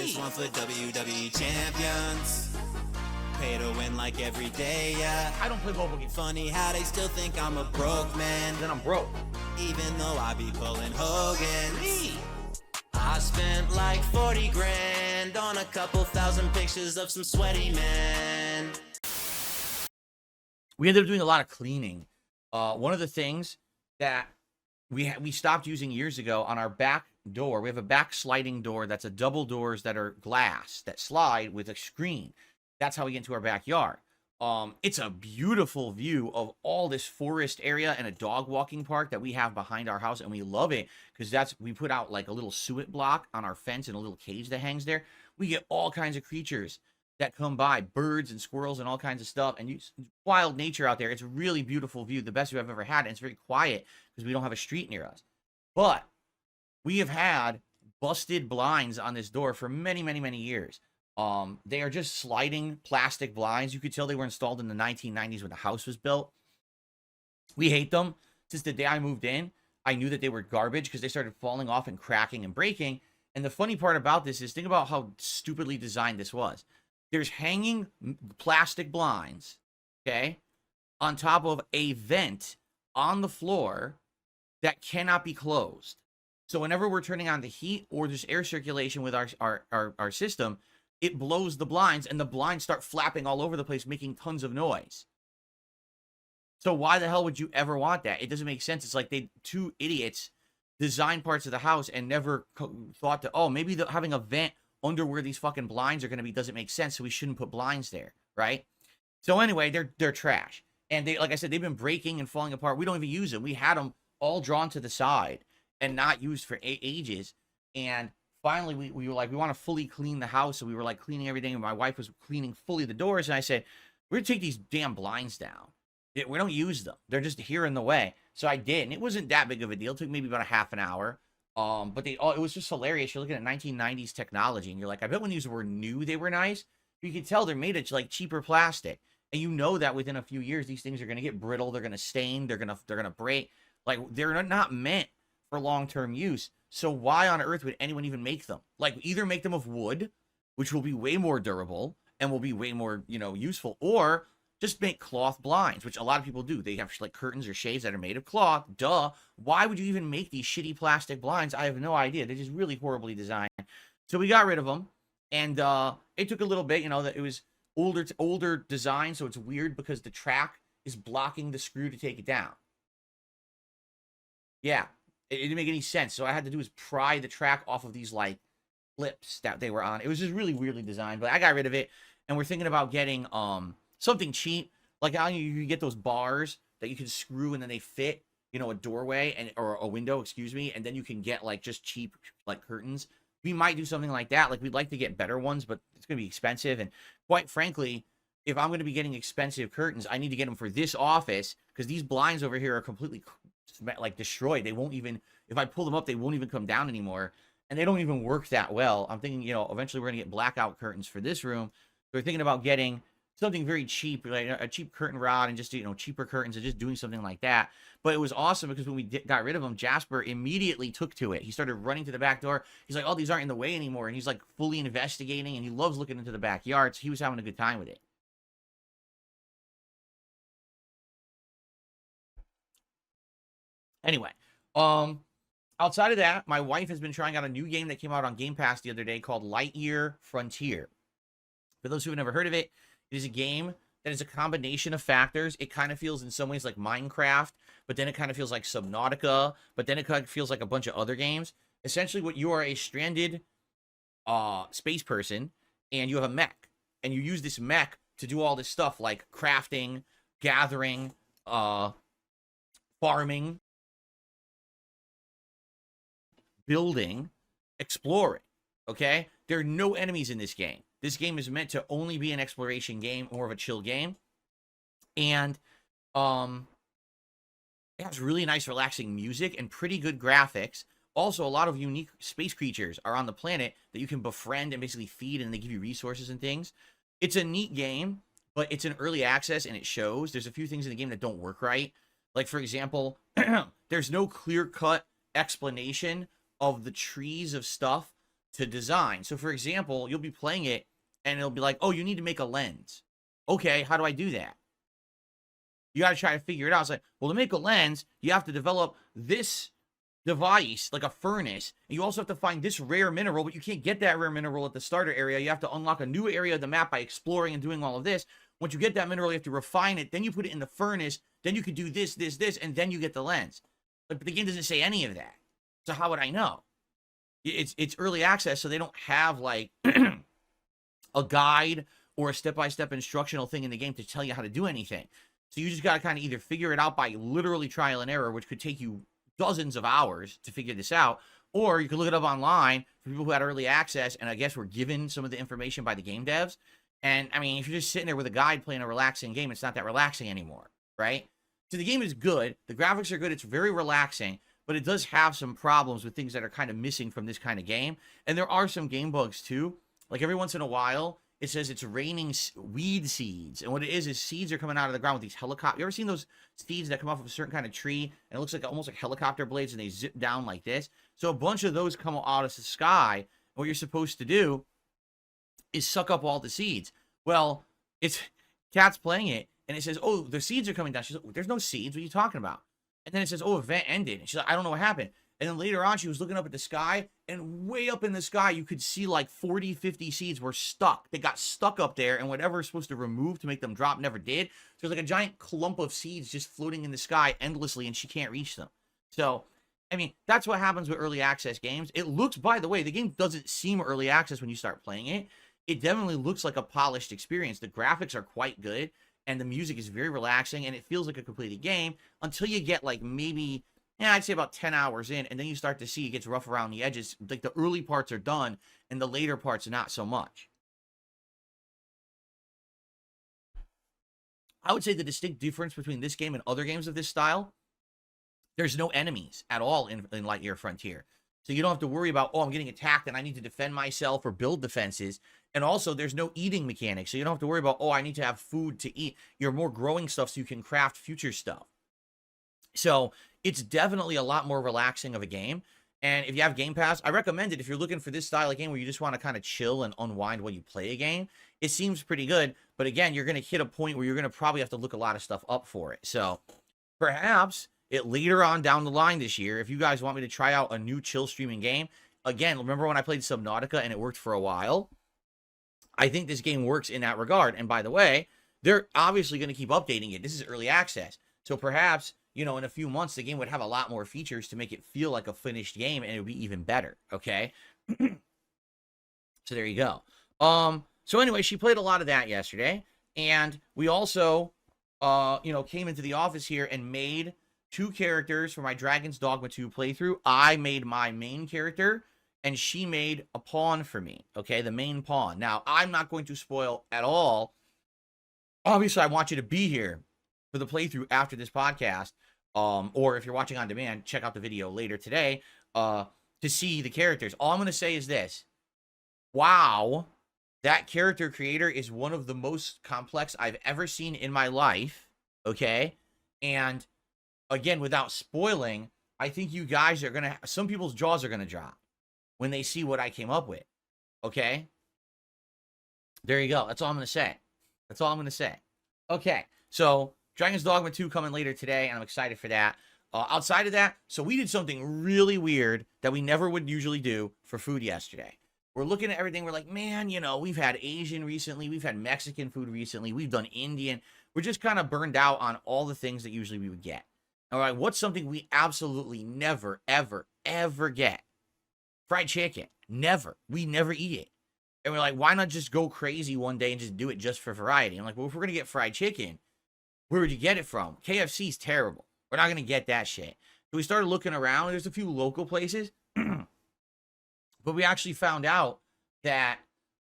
This one for WWE champions. Pay to win like every day, yeah. I don't play mobile games. Funny how they still think I'm a broke man. Then I'm broke. Even though I be pulling Hogan's. I spent like 40 grand on a couple thousand pictures of some sweaty men. We ended up doing a lot of cleaning. One of the things that we stopped using years ago on our back door, we have a back sliding door that's a double doors that are glass that slide with a screen. That's how we get into our backyard. It's a beautiful view of all this forest area and a dog walking park that we have behind our house, and we love it because we put out like a little suet block on our fence and a little cage that hangs there. We get all kinds of creatures that come by, birds and squirrels and all kinds of stuff, and wild nature out there. It's a really beautiful view, the best view I've ever had, and it's very quiet because we don't have a street near us. But we have had busted blinds on this door for many, many, many years. They are just sliding plastic blinds. You could tell they were installed in the 1990s when the house was built. We hate them. Since the day I moved in, I knew that they were garbage because they started falling off and cracking and breaking. And the funny part about this is, think about how stupidly designed this was. There's hanging plastic blinds, okay, on top of a vent on the floor that cannot be closed. So whenever we're turning on the heat or there's air circulation with our system, it blows the blinds, and the blinds start flapping all over the place, making tons of noise. So why the hell would you ever want that? It doesn't make sense. It's like two idiots designed parts of the house and never thought that, oh, maybe having a vent under where these fucking blinds are going to be doesn't make sense, so we shouldn't put blinds there, right? So anyway, they're trash. And they, like I said, they've been breaking and falling apart. We don't even use them. We had them all drawn to the side and not used for ages. And finally, we were like, we want to fully clean the house. So we were like cleaning everything. And my wife was cleaning fully the doors. And I said, we're going to take these damn blinds down. We don't use them. They're just here in the way. So I did. And it wasn't that big of a deal. It took maybe about a half an hour. But it was just hilarious. You're looking at 1990s technology. And you're like, I bet when these were new, they were nice. You can tell they're made of like cheaper plastic. And you know that within a few years, these things are going to get brittle. They're going to stain. They're going to break. Like, they're not meant for long-term use. So why on earth would anyone even make them? Like, either make them of wood, which will be way more durable and will be way more, useful, or just make cloth blinds, which a lot of people do. They have like curtains or shades that are made of cloth. Duh. Why would you even make these shitty plastic blinds? I have no idea. They're just really horribly designed. So we got rid of them, and it took a little bit. That it was older design, so it's weird because the track is blocking the screw to take it down. Yeah. It didn't make any sense. So what I had to do is pry the track off of these like clips that they were on. It was just really weirdly designed, but I got rid of it. And we're thinking about getting something cheap. Like how you get those bars that you can screw and then they fit, a doorway or a window, excuse me. And then you can get like just cheap like curtains. We might do something like that. Like we'd like to get better ones, but it's going to be expensive. And quite frankly, if I'm going to be getting expensive curtains, I need to get them for this office because these blinds over here are completely like destroyed. They won't even, if I pull them up, they won't even come down anymore, and they don't even work that well. I'm thinking, eventually we're gonna get blackout curtains for this room. So we're thinking about getting something very cheap, like a cheap curtain rod, and just cheaper curtains, and just doing something like that. But it was awesome because when we got rid of them, Jasper immediately took to it. He started running to the back door. He's like, oh, these aren't in the way anymore, and he's like fully investigating, and he loves looking into the backyard. So he was having a good time with it. Anyway, outside of that, my wife has been trying out a new game that came out on Game Pass the other day called Lightyear Frontier. For those who have never heard of it, it is a game that is a combination of factors. It kind of feels in some ways like Minecraft, but then it kind of feels like Subnautica, but then it kind of feels like a bunch of other games. Essentially, what you are a stranded space person, and you have a mech, and you use this mech to do all this stuff like crafting, gathering, farming, building, exploring, okay? There are no enemies in this game. This game is meant to only be an exploration game, more of a chill game. And it has really nice, relaxing music and pretty good graphics. Also, a lot of unique space creatures are on the planet that you can befriend and basically feed, and they give you resources and things. It's a neat game, but it's in early access, and it shows. There's a few things in the game that don't work right. Like, for example, there's no clear-cut explanation of the trees of stuff to design. So, for example, you'll be playing it, and it'll be like, oh, you need to make a lens. Okay, how do I do that? You got to try to figure it out. It's like, well, to make a lens, you have to develop this device, like a furnace, and you also have to find this rare mineral, but you can't get that rare mineral at the starter area. You have to unlock a new area of the map by exploring and doing all of this. Once you get that mineral, you have to refine it, then you put it in the furnace, then you can do this, this, this, and then you get the lens. But the game doesn't say any of that. So how would I know? It's early access, so they don't have like a guide or a step-by-step instructional thing in the game to tell you how to do anything. So you just got to kind of either figure it out by literally trial and error, which could take you dozens of hours to figure this out, or you can look it up online for people who had early access and I guess were given some of the information by the game devs. And I mean, if you're just sitting there with a guide playing a relaxing game, it's not that relaxing anymore, right? So the game is good. The graphics are good. It's very relaxing, but it does have some problems with things that are kind of missing from this kind of game. And there are some game bugs too. Like every once in a while, it says it's raining weed seeds. And what it is seeds are coming out of the ground with these helicopters. You ever seen those seeds that come off of a certain kind of tree? And it looks like almost like helicopter blades and they zip down like this. So a bunch of those come out of the sky. What you're supposed to do is suck up all the seeds. Well, it's Cat's playing it. And it says, oh, the seeds are coming down. She's like, there's no seeds. What are you talking about? And then it says, oh, event ended. And she's like, I don't know what happened. And then later on, she was looking up at the sky. And way up in the sky, you could see like 40, 50 seeds were stuck. They got stuck up there. And whatever was supposed to remove to make them drop never did. So there's like a giant clump of seeds just floating in the sky endlessly. And she can't reach them. So, I mean, that's what happens with early access games. It looks, by the way, the game doesn't seem early access when you start playing it. It definitely looks like a polished experience. The graphics are quite good. And the music is very relaxing, and it feels like a completed game until you get, like, maybe, I'd say about 10 hours in, and then you start to see it gets rough around the edges. Like, the early parts are done, and the later parts not so much. I would say the distinct difference between this game and other games of this style, there's no enemies at all in Lightyear Frontier. So you don't have to worry about, oh, I'm getting attacked and I need to defend myself or build defenses. And also, there's no eating mechanics. So you don't have to worry about, oh, I need to have food to eat. You're more growing stuff so you can craft future stuff. So it's definitely a lot more relaxing of a game. And if you have Game Pass, I recommend it if you're looking for this style of game where you just want to kind of chill and unwind while you play a game. It seems pretty good. But again, you're going to hit a point where you're going to probably have to look a lot of stuff up for it. So perhaps it later on down the line this year, if you guys want me to try out a new chill streaming game, again, remember when I played Subnautica and it worked for a while? I think this game works in that regard. And by the way, they're obviously going to keep updating it. This is early access. So perhaps, you know, in a few months, the game would have a lot more features to make it feel like a finished game, and it would be even better. Okay. So there you go. So anyway, she played a lot of that yesterday. And we also, came into the office here and made 2 characters for my Dragon's Dogma 2 playthrough. I made my main character, and she made a pawn for me, okay, the main pawn. Now, I'm not going to spoil at all. Obviously, I want you to be here for the playthrough after this podcast, or if you're watching on demand, check out the video later today to see the characters. All I'm going to say is this. Wow, that character creator is one of the most complex I've ever seen in my life, okay? And again, without spoiling, I think you guys are going to, some people's jaws are going to drop when they see what I came up with, okay? There you go. That's all I'm going to say. That's all I'm going to say. Okay, so Dragon's Dogma 2 coming later today, and I'm excited for that. Outside of that, so we did something really weird that we never would usually do for food yesterday. We're looking at everything. We're like, man, we've had Asian recently. We've had Mexican food recently. We've done Indian. We're just kind of burned out on all the things that usually we would get. All right, what's something we absolutely never, ever, ever get? Fried chicken. Never. We never eat it. And we're like, why not just go crazy one day and just do it just for variety? I'm like, well, if we're going to get fried chicken, where would you get it from? KFC's terrible. We're not going to get that shit. So we started looking around. There's a few local places. But we actually found out that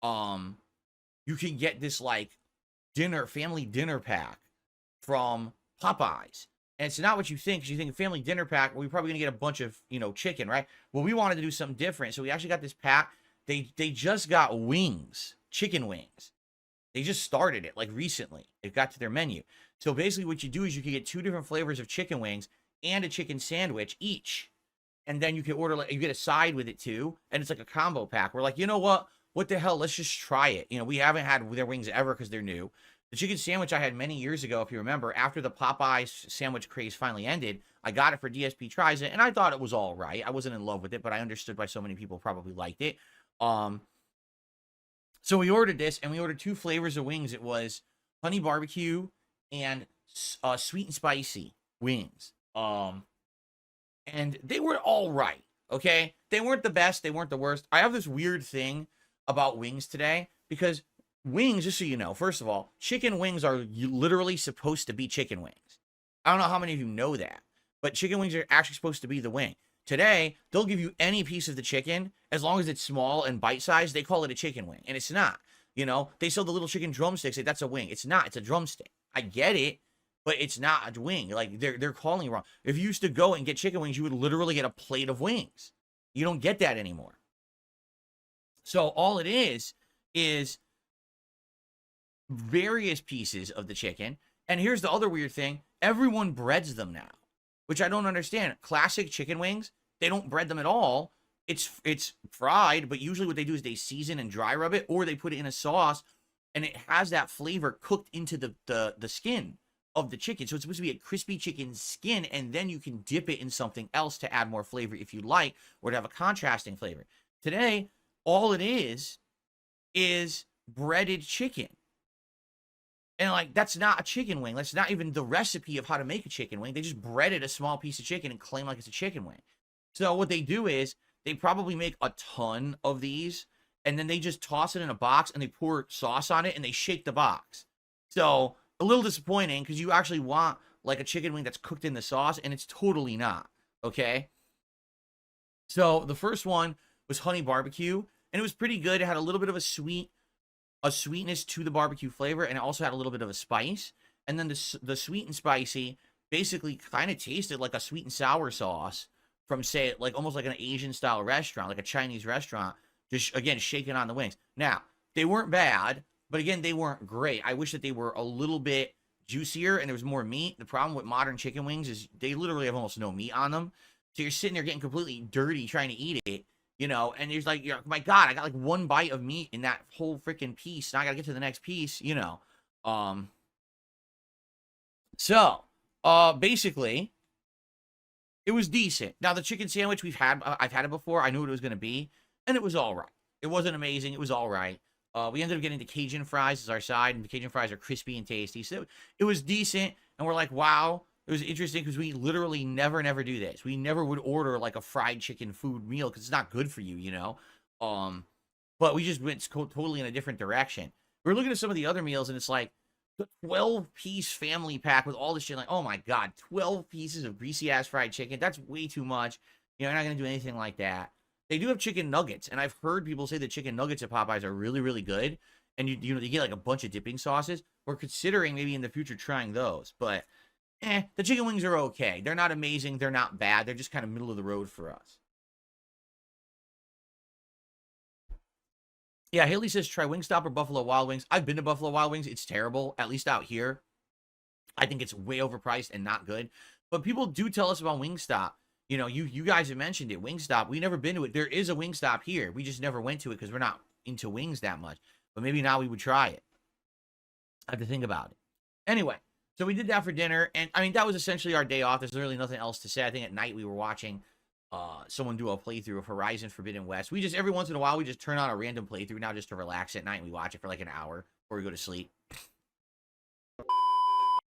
you can get this, like, family dinner pack from Popeyes. And it's not what you think, because you think a family dinner pack, well, we're probably going to get a bunch of, chicken, right? Well, we wanted to do something different. So we actually got this pack. They just got wings, chicken wings. They just started it, like, recently. It got to their menu. So basically what you do is you can get 2 different flavors of chicken wings and a chicken sandwich each. and then you can order, like, you get a side with it too, and it's like a combo pack. We're like, you know what the hell, let's just try it. We haven't had their wings ever because they're new. The chicken sandwich I had many years ago, if you remember, after the Popeyes sandwich craze finally ended, I got it for DSP Tries It, and I thought it was all right. I wasn't in love with it, but I understood why so many people probably liked it. So we ordered this, and we ordered 2 flavors of wings. It was honey barbecue and sweet and spicy wings. And they were all right, okay? They weren't the best. They weren't the worst. I have this weird thing about wings today, because wings, just so you know, first of all, chicken wings are literally supposed to be chicken wings. I don't know how many of you know that, but chicken wings are actually supposed to be the wing. Today, they'll give you any piece of the chicken, as long as it's small and bite-sized, they call it a chicken wing, and it's not. They sell the little chicken drumsticks, like, that's a wing. It's not. It's a drumstick. I get it, but it's not a wing. Like, they're calling it wrong. If you used to go and get chicken wings, you would literally get a plate of wings. You don't get that anymore. So all it is various pieces of the chicken. And here's the other weird thing. Everyone breads them now, which I don't understand. Classic chicken wings, they don't bread them at all. It's fried, but usually what they do is they season and dry rub it, or they put it in a sauce, and it has that flavor cooked into the skin of the chicken. So it's supposed to be a crispy chicken skin, and then you can dip it in something else to add more flavor if you like, or to have a contrasting flavor. Today, all it is breaded chicken. And, like, that's not a chicken wing. That's not even the recipe of how to make a chicken wing. They just breaded a small piece of chicken and claim like it's a chicken wing. So what they do is they probably make a ton of these, and then they just toss it in a box, and they pour sauce on it, and they shake the box. So a little disappointing, because you actually want, like, a chicken wing that's cooked in the sauce, and it's totally not, okay? So the first one was honey barbecue, and it was pretty good. It had a little bit of a sweetness to the barbecue flavor, and it also had a little bit of a spice. And then the sweet and spicy basically kind of tasted like a sweet and sour sauce from, say, like almost like an Asian style restaurant, like a Chinese restaurant, just, again, shaking on the wings. Now, they weren't bad, but again, they weren't great. I wish that they were a little bit juicier and there was more meat. The problem with modern chicken wings is they literally have almost no meat on them. So you're sitting there getting completely dirty trying to eat it, and there's like, my God, I got like one bite of meat in that whole freaking piece. Now I got to get to the next piece, So, basically, it was decent. Now, the chicken sandwich I've had it before. I knew what it was going to be, and it was all right. It wasn't amazing. It was all right. We ended up getting the Cajun fries as our side, and the Cajun fries are crispy and tasty. So it was decent, and we're like, wow. It was interesting because we literally never do this. We never would order like a fried chicken food meal because it's not good for you, But we just went totally in a different direction. We were looking at some of the other meals, and it's like the 12-piece family pack with all this shit. Like, oh my God, 12 pieces of greasy-ass fried chicken. That's way too much. You're not going to do anything like that. They do have chicken nuggets, and I've heard people say the chicken nuggets at Popeyes are really, really good. And you get like a bunch of dipping sauces. We're considering maybe in the future trying those, but the chicken wings are okay. They're not amazing. They're not bad. They're just kind of middle of the road for us. Yeah, Haley says try Wingstop or Buffalo Wild Wings. I've been to Buffalo Wild Wings. It's terrible, at least out here. I think it's way overpriced and not good. But people do tell us about Wingstop. You guys have mentioned it. Wingstop, we've never been to it. There is a Wingstop here. We just never went to it because we're not into wings that much. But maybe now we would try it. I have to think about it. Anyway, so we did that for dinner. And, I mean, that was essentially our day off. There's really nothing else to say. I think at night we were watching someone do a playthrough of Horizon Forbidden West. Every once in a while, we just turn on a random playthrough now just to relax at night. And we watch it for like an hour before we go to sleep.